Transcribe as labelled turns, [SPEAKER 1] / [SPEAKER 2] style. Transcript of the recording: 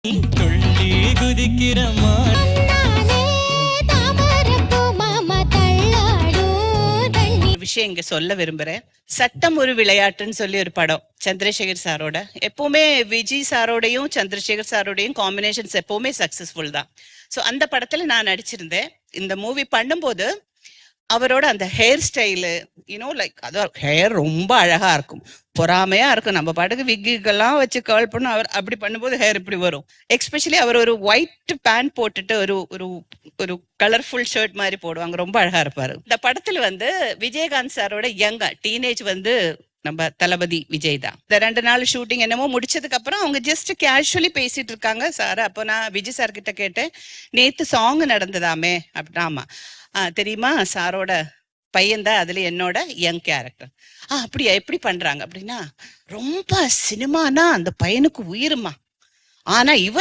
[SPEAKER 1] துள்ளி குதிக்கிற விஷயம் இங்க சொல்ல விரும்புறேன். சட்டம் ஒரு விளையாட்டுன்னு சொல்லி ஒரு படம், சந்திரசேகர் சாரோட. எப்பவுமே விஜய் சாரோடையும் சந்திரசேகர் சாரோடையும் காம்பினேஷன்ஸ் எப்பவுமே சக்சஸ்ஃபுல் தான். ஸோ அந்த படத்துல நான் நடிச்சிருந்தேன். இந்த மூவி பண்ணும்போது அவரோட அந்த ஹேர் ஸ்டைலு, லைக் அதான் ஹேர் ரொம்ப அழகா இருக்கும், பொறாமையா இருக்கும். நம்ம பாட்டுக்கு விக்குக்கெல்லாம் வச்சு கேர்ள் பண்ணும், அவர் அப்படி பண்ணும்போது ஹேர் இப்படி வரும். எக்ஸ்பெஷலி அவர் ஒரு ஒயிட் பேண்ட் போட்டுட்டு ஒரு ஒரு ஒரு கலர்ஃபுல் ஷர்ட் மாதிரி போடுவாங்க, ரொம்ப அழகா இருப்பாரு. இந்த படத்துல வந்து விஜயகாந்த் சாரோட யங்கா டீனேஜ் வந்து நம்ம தளபதி விஜய் தான். இந்த 2 நாள் ஷூட்டிங் என்னமோ முடிச்சதுக்கு அப்புறம் அவங்க ஜஸ்ட் கேஷுவலி பேசிட்டு இருக்காங்க சார். அப்போ நான் விஜய் சார் கிட்ட கேட்டேன், நேத்து சாங் நடந்ததாமே அப்படின்னா. ஆமா தெரியுமா, சாரோட பையன்தான் அதுல என்னோட யங் கேரக்டர். அப்படியா, எப்படி பண்றாங்க அப்படின்னா, ரொம்ப சினிமானா அந்த பையனுக்கு உயிருமா, ஆனா இவ